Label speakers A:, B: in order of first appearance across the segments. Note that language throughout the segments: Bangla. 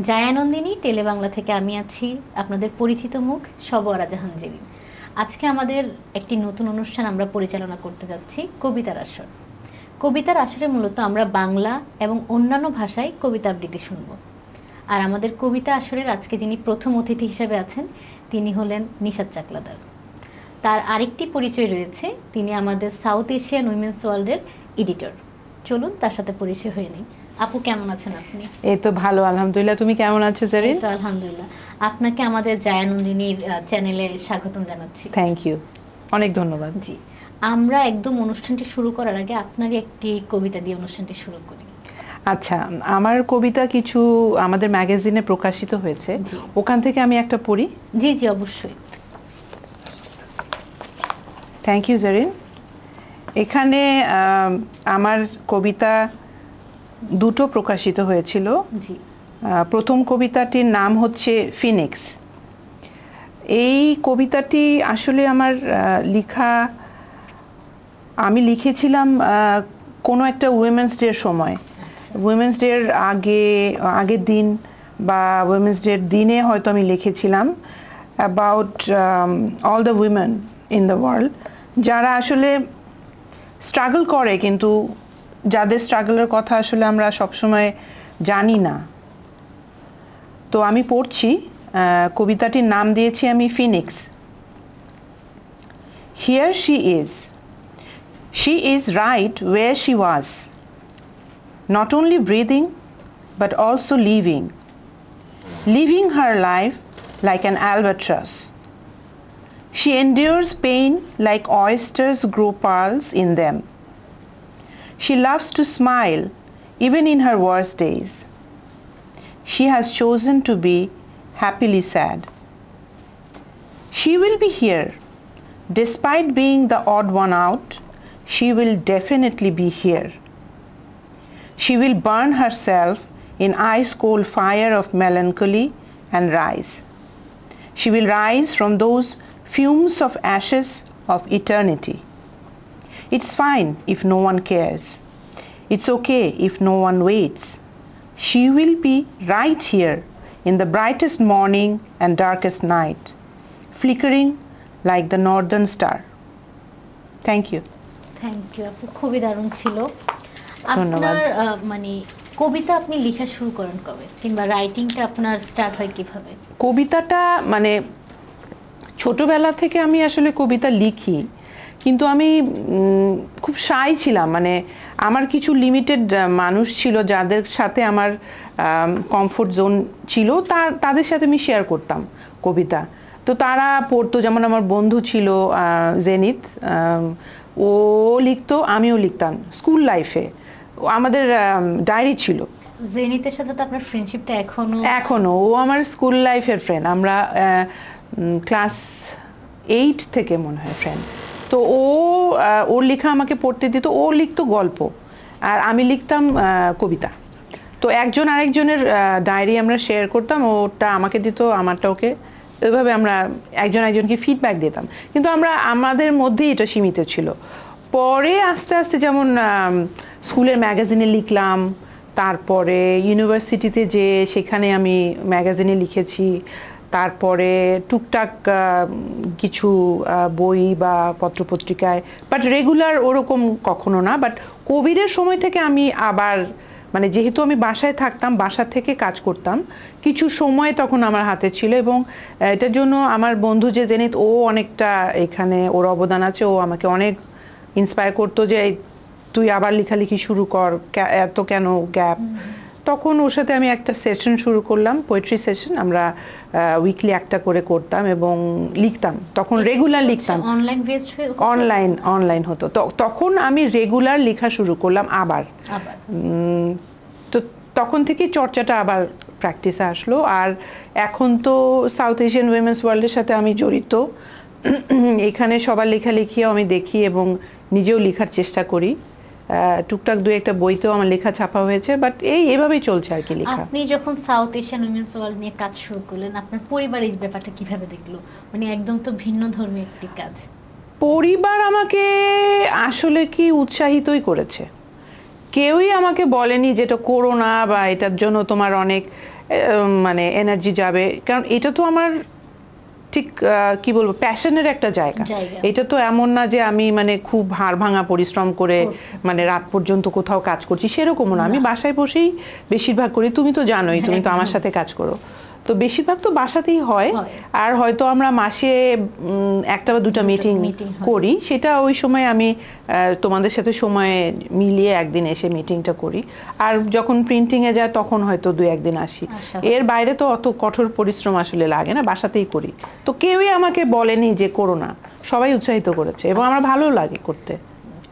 A: জায়ানন্দিনী টেলে বাংলা থেকে আমি আছি আপনাদের পরিচিত মুখ সবরা জাহান জেরিন। আজকে আমাদের একটি নতুন অনুষ্ঠান আমরা পরিচালনা করতে যাচ্ছি, কবিতার আসর। কবিতার আসরে মূলত আমরা বাংলা এবং অন্যান্য ভাষায় কবিতা আবৃত্তি শুনব। আর আমাদের কবিতা আসরের আজকে যিনি প্রথম অতিথি হিসেবে আছেন তিনি হলেন নিশাত চাকলাদার। তার আরেকটি পরিচয় রয়েছে, তিনি আমাদের সাউথ এশিয়ান উইমেন্স ওয়ার্ল্ডের এডিটর। চলুন তার সাথে পরিচয় হয়ে নেই। আপু কেমন আছেন আপনি?
B: এই তো ভালো, আলহামদুলিল্লাহ। তুমি কেমন আছো জেরিন?
A: তো আলহামদুলিল্লাহ। আপনাকে আমাদের জায়ানন্দিনীর চ্যানেলে স্বাগতম জানাচ্ছি।
B: থ্যাংক ইউ, অনেক ধন্যবাদ।
A: জি, আমরা একদম অনুষ্ঠানটি শুরু করার আগে আপনাকে একটি কবিতা দিয়ে অনুষ্ঠানটি শুরু করি।
B: আচ্ছা, আমার কবিতা কিছু আমাদের ম্যাগাজিনে প্রকাশিত হয়েছে, ওখান থেকে আমি একটা পড়ি।
A: জি জি অবশ্যই।
B: Thank you Jerin. এখানে আমার কবিতা দুটো প্রকাশিত হয়েছিল।
A: জি।
B: প্রথম কবিতাটির নাম হচ্ছে ফিনিক্স। এই কবিতাটি আসলে আমার লেখা, আমি লিখেছিলাম কোনো একটা উইমেন্স ডের সময়। উইমেন্স ডের আগের দিন বা উইমেন্স ডের দিনে হয়তো আমি লিখেছিলাম about all the women in the world, যারা আসলে স্ট্রাগল করে, কিন্তু যাদের স্ট্রাগলের কথা আসলে আমরা সবসময় জানি না। তো আমি পড়ছি, কবিতাটির নাম দিয়েছি আমি Phoenix. Here she is right where she was, not only breathing but also living her life like an albatross. She endures pain like oysters grow pearls in them. She loves to smile even in her worst days. She has chosen to be happily sad. She will be here. Despite being the odd one out, she will definitely be here. She will burn herself in ice-cold fire of melancholy and rise. She will rise from those fumes of ashes of eternity. It's fine if no one cares. It's okay if no one waits. She will be right here in the brightest morning and darkest night, flickering like the northern star. Thank you.
A: Thank you আপু, খুবই দারুণ ছিল।
B: ধন্যবাদ।
A: আপনার মানে কবিতা আপনি লেখা শুরু করেন কবে, কিংবা রাইটিংটা আপনার স্টার্ট হয় কিভাবে?
B: কবিতাটা মানে ছোটবেলা থেকে আমি আসলে কবিতা লিখি, কিন্তু আমি খুব শাই ছিলাম। মানে আমার কিছু লিমিটেড মানুষ ছিল যাদের সাথে আমার কমফোর্ট জোন ছিল, তাদের সাথে আমি শেয়ার করতাম কবিতা। তো তারা পড়তো, যেমন আমার বন্ধু ছিল জেনিত, ও লিখতো, আমিও লিখতাম। স্কুল লাইফে আমাদের ডায়েরি ছিল।
A: জেনিতের সাথে তো আপনার ফ্রেন্ডশিপটা
B: এখনো ও আমার স্কুল লাইফের ফ্রেন্ড। আমরা ক্লাস 8 থেকে মনে হয় ফ্রেন্ড। তো ওর লেখা আমাকে পড়তে দিত। ও লিখতো গল্প আর আমি লিখতাম কবিতা। তো একজন আরেকজনের ডায়েরি আমরা শেয়ার করতাম, ওটা আমাকে দিত, আমারটা ওকে। ওইভাবে আমরা একজন একজনকে ফিডব্যাক দিতাম, কিন্তু আমরা আমাদের মধ্যেই এটা সীমিত ছিল। পরে আস্তে আস্তে যেমন স্কুলের ম্যাগাজিনে লিখলাম, তারপরে ইউনিভার্সিটিতে যে সেখানে আমি ম্যাগাজিনে লিখেছি, তারপরে টুকটাক কিছু বই বা পত্রপত্রিকায়, বাট রেগুলার ওরকম কখনো না। বাট কোভিডের সময় থেকে আমি আবার, মানে যেহেতু আমি বাসায় থাকতাম, বাসা থেকে কাজ করতাম, কিছু সময় তখন আমার হাতে ছিল। এবং এটার জন্য আমার বন্ধু যে জেনিত, ও অনেকটা এখানে ওর অবদান আছে। ও আমাকে অনেক ইন্সপায়ার করতো যে তুই আবার লেখালেখি শুরু কর, এত কেন গ্যাপ। তখন ওর সাথে আমি একটা সেশন শুরু করলাম, পোয়েট্রি সেশন। আমরা উইকলি একটা করে করতাম এবং লিখতাম। তখন রেগুলার লিখতাম, অনলাইন হতো। তখন আমি রেগুলার লেখা শুরু করলাম আবার। তো তখন থেকে চর্চাটা আবার প্র্যাকটিসে আসলো। আর এখন তো সাউথ এশিয়ান উইমেন্স ওয়ার্ল্ডের সাথে আমি জড়িত। এখানে সবার লেখালেখিও আমি দেখি এবং নিজেও লেখার চেষ্টা করি। টুকটাক দুই একটা বইতেও আমার লেখা ছাপা হয়েছে, বাট এভাবেই চলছে আর কি লেখা।
A: আপনি যখন সাউথ এশিয়ান উইমেন্স ওয়ার্ল্ড নিয়ে কাজ শুরু করলেন, আপনার পরিবার এই ব্যাপারটা কিভাবে দেখলো? মানে একদম তো ভিন্ন ধর্মী একটি কাজ।
B: পরিবার আমাকে আসলে কি উৎসাহিতই করেছে। কেউই আমাকে বলেনি যে এটা করো না বা এটার জন্য তোমার অনেক মানে এনার্জি যাবে, কারণ এটা তো আমার ঠিক কি বলবো প্যাশনের একটা জায়গা। এটা তো এমন না যে আমি মানে খুব হাড় ভাঙা পরিশ্রম করে মানে রাত পর্যন্ত কোথাও কাজ করছি, সেরকমও না। আমি বাসায় বসেই বেশিরভাগ করি, তুমি তো জানোই, তুমি তো আমার সাথে কাজ করো, তো বেশিরভাগ তো বাসাতেই হয়। আর হয়তো আমরা মাসে একটা বা দুটা মিটিং করি, সেটা ওই সময় আমি তোমাদের সাথে সময় মিলিয়ে একদিন এসে মিটিংটা করি। আর যখন প্রিন্টিং এ যায় তখন হয়তো 2-1 দিন আসি। এর বাইরে তো অত কঠোর পরিশ্রম আসলে লাগে না, বাসাতেই করি। তো কেউই আমাকে বলেনি যে করো না, সবাই উৎসাহিত করেছে এবং আমার ভালো লাগে করতে।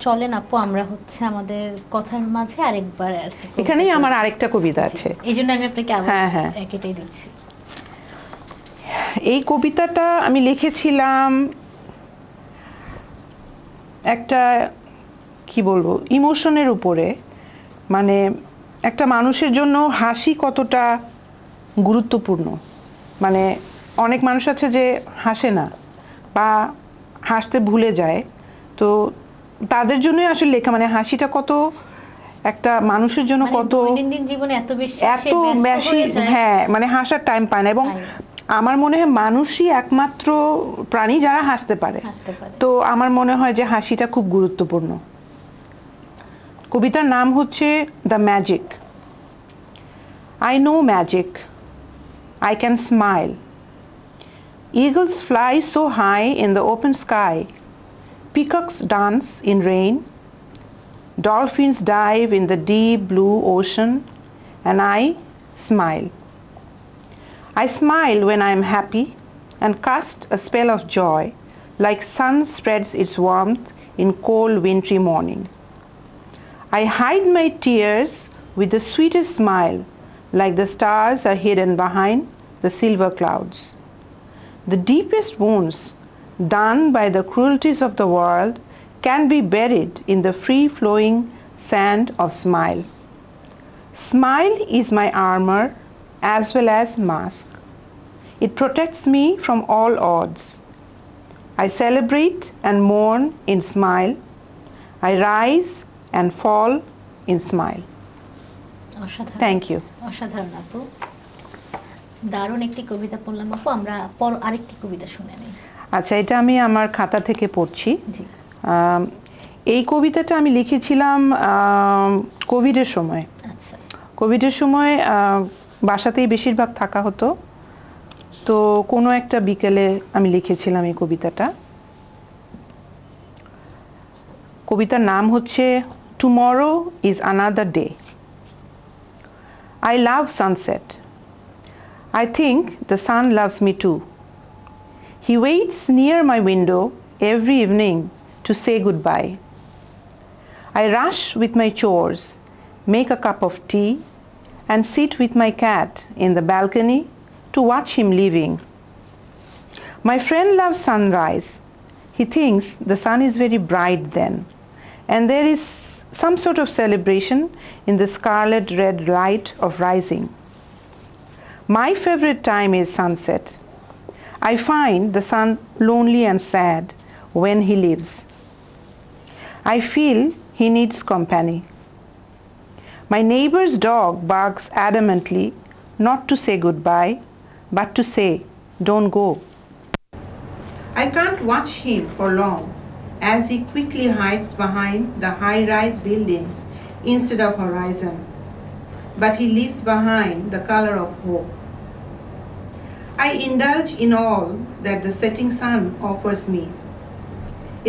A: চলেন আপু, আমরা হচ্ছে আমাদের কথার মাঝে আরেকবার
B: এখানেই আমার আরেকটা কবিতা আছে,
A: এইজন্য আমি আপনাকে আবার এটাই দিচ্ছি।
B: এই কবিতাটা আমি লিখেছিলাম একটা কি বলবো ইমোশনের উপরে, মানে একটা মানুষের জন্য হাসি কতটা গুরুত্বপূর্ণ। মানে অনেক মানুষ আছে যে হাসে না বা হাসতে ভুলে যায়, তো তাদের জন্যই আসলে লেখা। মানে হাসিটা কত একটা মানুষের জন্য কত
A: দৈনন্দিন জীবনে এত বেশি
B: হ্যাঁ, মানে হাসার টাইম পায় না। এবং আমার মনে হয় মানুষই একমাত্র প্রাণী যারা হাসতে পারে। তো আমার মনে হয় যে হাসিটা খুব গুরুত্বপূর্ণ। কবিতার নাম হচ্ছে the magic. I know magic. I can smile. Eagles fly so high in the open sky. Peacocks dance in rain. Dolphins dive in the deep blue ocean. And I smile. I smile when I am happy and cast a spell of joy, like sun spreads its warmth in cold wintry morning. I hide my tears with the sweetest smile, like the stars are hidden behind the silver clouds. The deepest wounds done by the cruelties of the world can be buried in the free-flowing sand of smile. Smile is my armor as well as mask. It protects me from all odds. I celebrate and mourn in smile. I rise and fall in smile. Thank you.
A: অসাধারণ আপু, দারুণ একটি কবিতা পড়লাম আপু। আমরা আরেকটি কবিতা শুনে নিই।
B: আচ্ছা, এটা আমি আমার খাতা থেকে পড়ছি। এই কবিতাটা আমি লিখেছিলাম কোভিডের সময়।
A: আচ্ছা,
B: কোভিডের সময় বাসাতেই বেশিরভাগ থাকা হতো, তো কোনো একটা বিকেলে আমি লিখেছিলাম এই কবিতাটা। কবিতার নাম হচ্ছে tomorrow is another day. I love sunset. I think the sun loves me too. He waits near my window every evening to say goodbye. I rush with my chores, make a cup of tea, and sit with my cat in the balcony to watch him leaving. My friend loves sunrise. He thinks the sun is very bright then, and there is some sort of celebration in the scarlet red light of rising. My favorite time is sunset. I find the sun lonely and sad when he leaves. I feel he needs company. My neighbor's dog barks adamantly not to say goodbye, but to say, don't go. I can't watch him for long as he quickly hides behind the high-rise buildings instead of horizon, but he leaves behind the color of hope. I indulge in all that the setting sun offers me.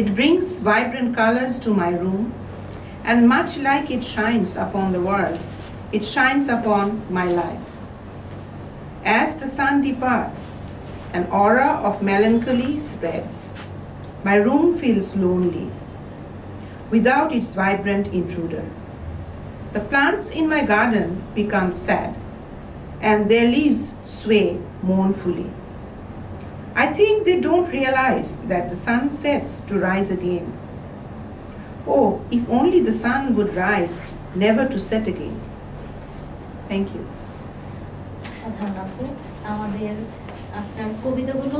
B: It brings vibrant colors to my room, and much like it shines upon the world, it shines upon my life. As the sun departs, an aura of melancholy spreads. My room feels lonely without its vibrant intruder. The plants in my garden become sad, and their leaves sway mournfully. I think they don't realize that the sun sets to rise again. Oh, if only the sun would rise, never to set again. Thank you.
A: আমাদের আপনার কবিতাগুলো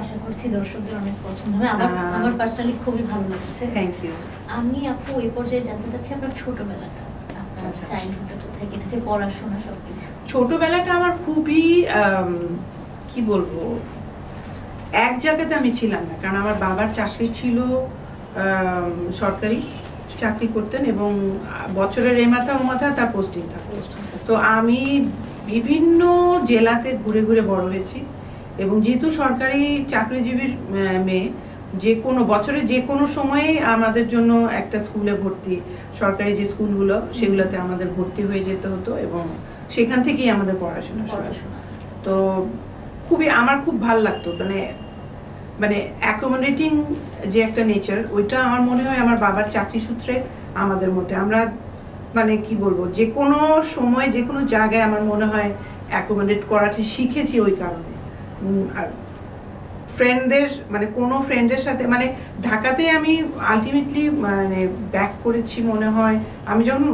A: আশা করছি দর্শকদের অনেক পছন্দ হবে। আমার পার্সোনালি খুবই ভালো লাগছে।
B: Thank you.
A: আমি আপু এই পর্যায়ে জানতে চাচ্ছি আপনার ছোটবেলাটা, আপনার
B: আচ্ছা।
A: চাইল্ডহুডটা কোথায় কেটেছে, পড়াশোনা সবকিছু?
B: ছোটবেলাটা আমার খুবই কি বলবো, এক জায়গাতে আমি ছিলাম না, কারণ আমার বাবার চাকরি ছিল, সরকারি চাকরি করতেন এবং বছরের এ মাথা ও মাথা তার পোস্টিং থাকতো। তো আমি বিভিন্ন জেলাতে ঘুরে ঘুরে বড় হয়েছি এবং যেহেতু সরকারি চাকরিজীবীর মেয়ে, যে কোনো বছরে যে কোনো সময়ে আমাদের জন্য একটা স্কুলে ভর্তি, সরকারি যে স্কুলগুলো সেগুলোতে আমাদের ভর্তি হয়ে যেতে হতো এবং সেখান থেকেই আমাদের পড়াশোনা। তো আমার খুব ভালো লাগতো, মানে অ্যাকোমোডেটিং যে একটা নেচার, ওইটা আমার মনে হয় আমার বাবার চাকরি সূত্রে আমাদের মধ্যে, আমরা মানে কি বলবো, যে কোনো সময় যে কোনো জায়গায় আমার মনে হয় অ্যাকোমোডেট করাটা শিখেছি ওই কারণে। আর ফ্রেন্ডদের মানে কোনো ফ্রেন্ডের সাথে, মানে ঢাকাতে আমি আলটিমেটলি মানে ব্যাক করেছি মনে হয়, আমি যখন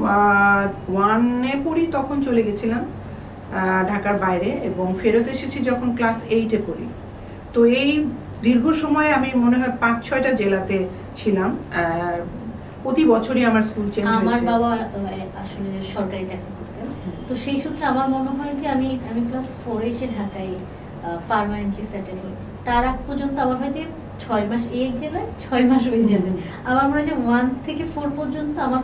B: 1-এ পড়ি তখন চলে গেছিলাম ঢাকার বাইরে এবং ফেরত এসেছি যখন ক্লাস 8-এ পড়ি। তো এই দীর্ঘ সময় আমি মনে হয় 5-6টা জেলাতে ছিলাম। প্রতি বছরই আমার স্কুল চেঞ্জ হয়েছে।
A: আমার বাবা আসলে সরকারি চাকরি করতেন, তো সেই সূত্রে আমার মনে হয় যে আমি ক্লাস 4-এ এসে ঢাকায় পার্মানেন্টলি সেটেল হই। তার আগ পর্যন্ত আমার হয় যে 6 মাস এই জেলায় 6 মাস ওই জেলায়। আমার মনে হয় যে 1 থেকে 4 পর্যন্ত আমার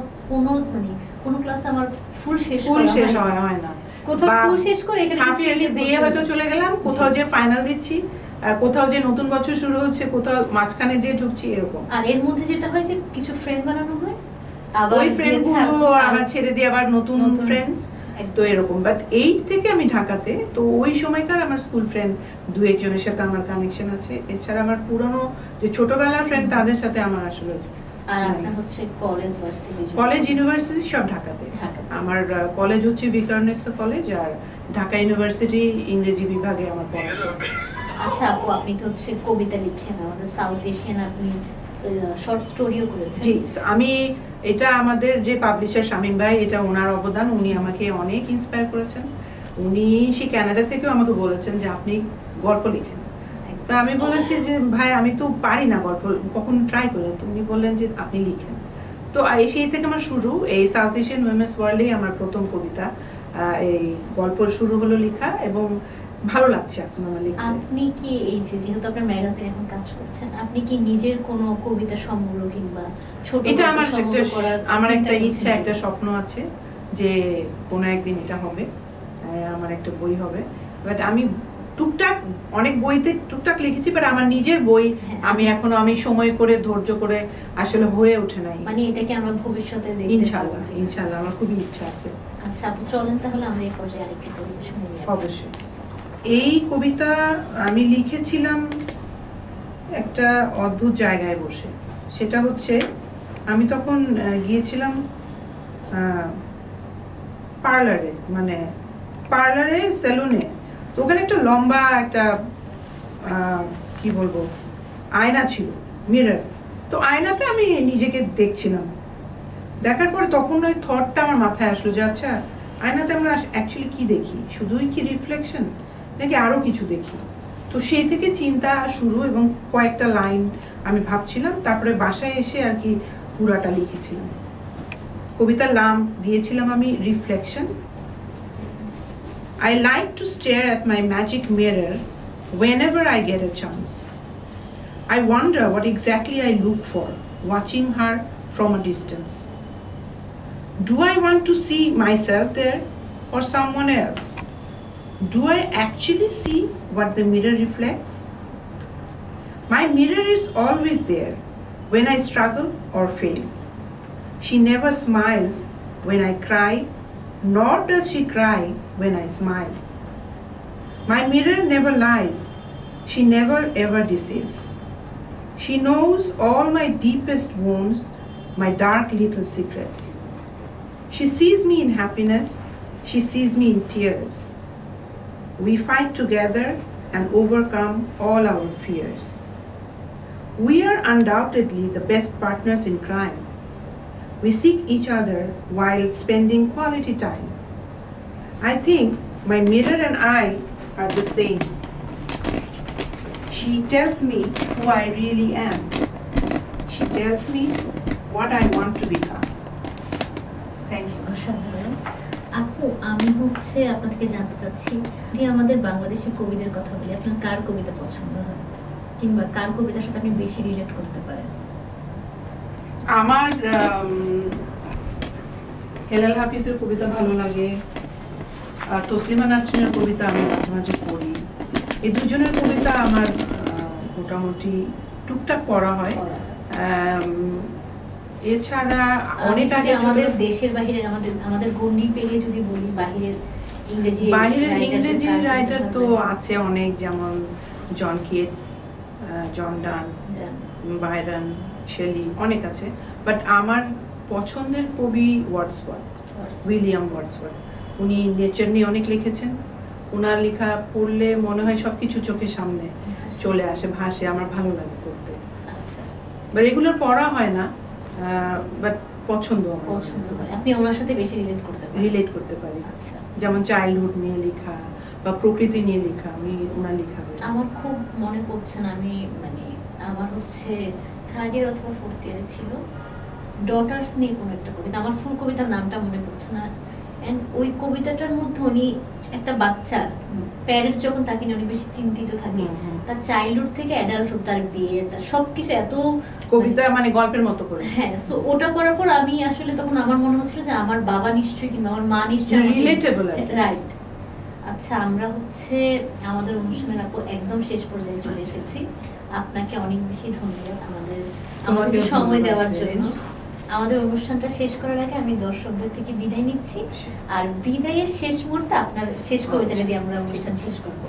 A: কোনো ক্লাস আমার ফুল শেষ
B: হয় না,
A: কোথাও ফুল শেষ করে এখানে
B: হাফ ইয়ারলি দিয়ে হয়তো চলে গেলাম, কোথাও যে ফাইনাল দিচ্ছি, কোথাও যে নতুন বছর শুরু হচ্ছে, কোথাও মাঝখানে যে ঢুকছি, এরকম।
A: আর এর মধ্যে যেটা হয় যে কিছু ফ্রেন্ড বানানো হয়, আবার
B: ওই ফ্রেন্ডগুলো আবার ছেড়ে দিয়ে আবার নতুন ফ্রেন্ডস, তো এরকম। বাট 8 থেকে আমি ঢাকাতে, তো ওই সময়কার আমার স্কুল ফ্রেন্ড 2-1 জনের সাথে আমার কানেকশন আছে। এছাড়া আমার পুরনো যে ছোটবেলার ফ্রেন্ড তাদের সাথে আমার আসলে।
A: আর আপনার হচ্ছে কলেজ ভার্সিটি?
B: কলেজ ইউনিভার্সিটি সব ঢাকাতে। আমার কলেজ হচ্ছে বিকারুননিসা কলেজ, আর ঢাকা ইউনিভার্সিটি ইংরেজি বিভাগে আমার পড়াশোনা।
A: আচ্ছা আপু, আপনি তো হচ্ছে কবিতা লিখেন, আমাদের সাউথ এশিয়ান আপনি শর্ট স্টোরিও করেছেন।
B: জি, আমি এটা আমাদের যে পাবলিশার শামীম ভাই, এটা ওনার অবদান, উনি আমাকে অনেক ইন্সপায়ার করেছেন। উনি সেই কানাডা থেকেও আমাকে বলেছেন যে আপনি গল্প লিখেন। তা আমি বলেছি যে ভাই আমি তো পারি না গল্প, কখন ট্রাই করে। তো উনি বললেন যে আপনি লিখেন। তো সেই থেকে আমার শুরু, এই সাউথ এশিয়ান উইমেন্স ওয়ার্ল্ডেই আমার প্রথম কবিতা, এই গল্প শুরু হলো লেখা এবং ভালো লাগছে এখন আমার লিখতে।
A: আপনি কি এই যে যেহেতু আপনার ম্যাগাজিনে এখন কাজ করছেন, আপনি কি নিজের কোনো কবিতা সংগ্রহ কিংবা ছোট
B: এটা আমার একটা ইচ্ছা, একটা স্বপ্ন আছে যে কোনো একদিন এটা হবে, আমার একটা বই হবে। বাট আমি টুকটাক অনেক বইতে টুকটাক লিখেছি, বাট আমার নিজের বই আমি সময় করে ধৈর্য করে আসলে হয়ে ওঠে নাই।
A: মানে এটাকে আমরা ভবিষ্যতে দেখব
B: ইনশাআল্লাহ আমার খুবই ইচ্ছা আছে।
A: আচ্ছা আপু, চলেন তাহলে আমরা এই পর্যায়ে আরেকটা কবিতা শুনি।
B: অবশ্যই। এই কবিতা আমি লিখেছিলাম একটা অদ্ভুত জায়গায় বসে। সেটা হচ্ছে আমি তখন গিয়েছিলাম পার্লারে সেলুনে। তো ওখানে একটা লম্বা একটা কি বলবো আয়না ছিল, মিরর। তো আয়নাতে আমি নিজেকে দেখছিলাম। দেখার পরে তখন ওই থটটা আমার মাথায় আসলো যে আচ্ছা, আয়নাতে আমরা অ্যাকচুয়ালি কি দেখি? শুধুই কি রিফ্লেকশন, নাকি আরো কিছু দেখি? তো সেই থেকে চিন্তা শুরু এবং কয়েকটা লাইন আমি ভাবছিলাম। তারপরে বাসায় এসে আর কি পুরাটা লিখেছিলাম। কবিতার নাম দিয়েছিলাম আমি reflection. I like to stare at my magic mirror whenever I get a chance. I wonder what exactly I look for, watching her from a distance. Do I want to see myself there or someone else? Do I actually see what the mirror reflects? My mirror is always there when I struggle or fail. She never smiles when I cry, nor does she cry when I smile. My mirror never lies. She never ever deceives. She knows all my deepest wounds, my dark little secrets. She sees me in happiness. She sees me in tears. We fight together and overcome all our fears. We are undoubtedly the best partners in crime. We seek each other while spending quality time. I think my mirror and I are the same. She tells me who I really am. She tells me what I want to become. Thank you.
A: অসাধারণ। আপু, আমি হচ্ছে আপনার থেকে জানতে চাচ্ছি যে আমাদের বাংলাদেশের কবিদের কথা বলি, আপনার কার কবিতা পছন্দ হয় কিংবা কার কবিতার সাথে আপনি বেশি রিলেট করতে পারেন?
B: আমার হেলাল হাফিজের কবিতা ভালো লাগে, আর তসলিমা নাসরিনের কবিতা আমি মাঝে মাঝে পড়ি। এই দুজনের কবিতা আমার মোটামুটি টুকটাক পড়া হয়। এছাড়া অনেক আগে
A: আমাদের দেশের বাইরে আমাদের গন্ডি পেলে যদি বলি বাইরের
B: ইংরেজি রাইটার তো আছে অনেক, যেমন জন কিটস, জন ডান, বাইরন, শেলি, অনেক আছে। বাট আমার পছন্দের কবি ওয়ার্ডসওয়ার্থ, উইলিয়াম ওয়ার্ডসওয়ার্থ। উনি নেচার নিয়ে অনেক লিখেছেন। ওনার লেখা পড়লে মনে হয় সবকিছু চোখের সামনে চলে আসে, ভাসে, আমার ভালো লাগে পড়তে। বাট রেগুলার পড়া হয় না, বাট পছন্দ
A: হয়। আপনি ওনার সাথে বেশি রিলেট করতে পারি। আচ্ছা,
B: যেমন চাইল্ডহুড নিয়ে লেখা বা প্রকৃতি নিয়ে লেখা, আমি ওনার লেখা
A: আমার খুব মনে পড়ছে না, আমি মানে আমার হচ্ছে থার্ড ইয়ার অথবা ফোর্থ ইয়ারে ছিল, ডটার্স নিয়ে কোনো একটা কবিতা, আমার ফুল কবিতার নামটা মনে পড়ছে না। এন্ড ওই কবিতাটার মধ্যে উনি একটা বাচ্চার প্যারেন্ট যখন তাকে নিয়ে অনেক বেশি চিন্তিত থাকে, তার চাইল্ডহুড থেকে অ্যাডাল্টহুড, তার বিয়ে, তার সবকিছু এত
B: কবিতা মানে গল্পের মতো করে।
A: হ্যাঁ, সো ওটা পড়ার পর আমি আসলে তখন আমার মনে হচ্ছিল যে আমার বাবা নিশ্চয়ই কিংবা আমার মা নিশ্চয়ই
B: রিলেটেবল।
A: রাইট। আচ্ছা, আমরা হচ্ছে আমাদের অনুষ্ঠানের আপু একদম শেষ পর্যায়ে চলে এসেছি। আপনাকে অনেক বেশি ধন্যবাদ আমাদের সময় দেওয়ার জন্য। আমাদের অনুষ্ঠানটা শেষ করার আগে আমি দর্শকদের থেকে বিদায় নিচ্ছি, আর বিদায়ের শেষ মুহূর্তে আপনার শেষ কবিতাটা দিয়ে আমরা অনুষ্ঠান শেষ করব।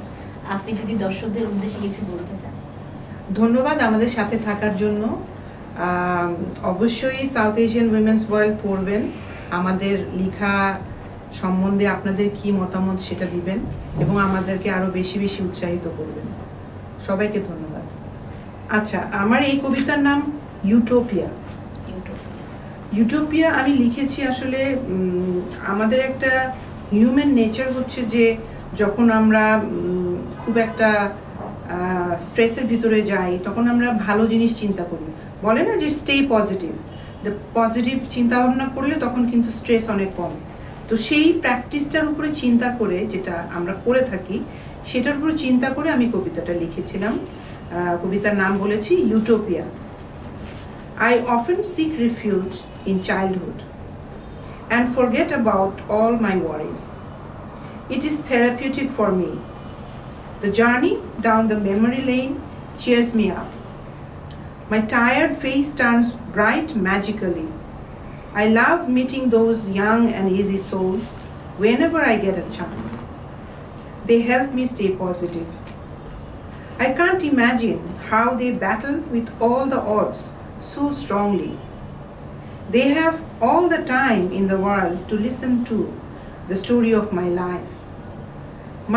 A: আপনি যদি দর্শকদের উদ্দেশ্যে কিছু বলতে চান।
B: ধন্যবাদ আমাদের সাথে থাকার জন্য। অবশ্যই সাউথ এশিয়ান উইমেন্স ওয়ার্ল্ড পড়বেন, আমাদের লেখা সম্বন্ধে আপনাদের কি মতামত সেটা দিবেন এবং আমাদেরকে আরো বেশি বেশি উৎসাহিত করবেন। সবাইকে ধন্যবাদ। আচ্ছা, আমার এই কবিতার নাম ইউটোপিয়া। ইউটোপিয়া আমি লিখেছি আসলে আমাদের একটা হিউম্যান নেচার হচ্ছে যে যখন আমরা খুব একটা স্ট্রেসের ভিতরে যাই তখন আমরা ভালো জিনিস চিন্তা করি, বলে না যে স্টে পজিটিভ, পজিটিভ চিন্তা ভাবনা করলে তখন কিন্তু স্ট্রেস অনেক কম। তো সেই প্র্যাকটিসটার উপরে চিন্তা করে, যেটা আমরা করে থাকি সেটার উপরে চিন্তা করে আমি কবিতাটা লিখেছিলাম। কবিতার নাম বলেছি utopia. I often seek refuge in childhood and forget about all my worries. It is therapeutic for me. The journey down the memory lane cheers me up. My tired face turns bright magically. I love meeting those young and easy souls whenever I get a chance. They help me stay positive. I can't imagine how they battle with all the odds so strongly. They have all the time in the world to listen to the story of my life.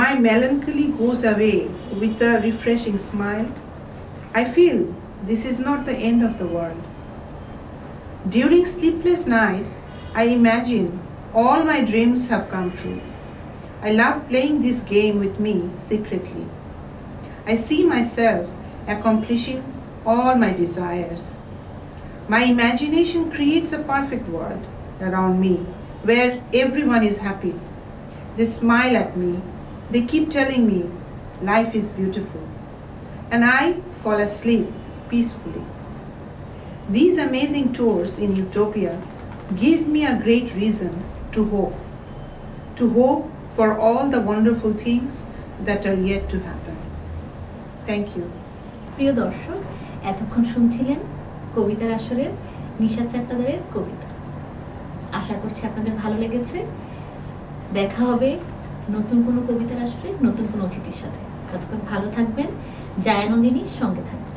B: My melancholy goes away with a refreshing smile. I feel this is not the end of the world. During sleepless nights, I imagine all my dreams have come true. I love playing this game with me secretly. I see myself accomplishing all my desires. My imagination creates a perfect world around me where everyone is happy. They smile at me. They keep telling me life is beautiful. And I fall asleep peacefully. These amazing tours in Utopia give me a great reason to hope for all the wonderful things that are yet to happen. Thank you.
A: প্রিয় দর্শক, এতক্ষণ শুনছিলেন কবিতার আসরের নিশাত চাট্টাদারের কবিতা। আশা করছি আপনাদের ভালো লেগেছে। দেখা হবে নতুন কোনো কবিতার আসরে নতুন কোনো অতিথির সাথে। ততক্ষণ ভালো থাকবেন, জায়ানন্দিনীর সঙ্গে থাকবেন।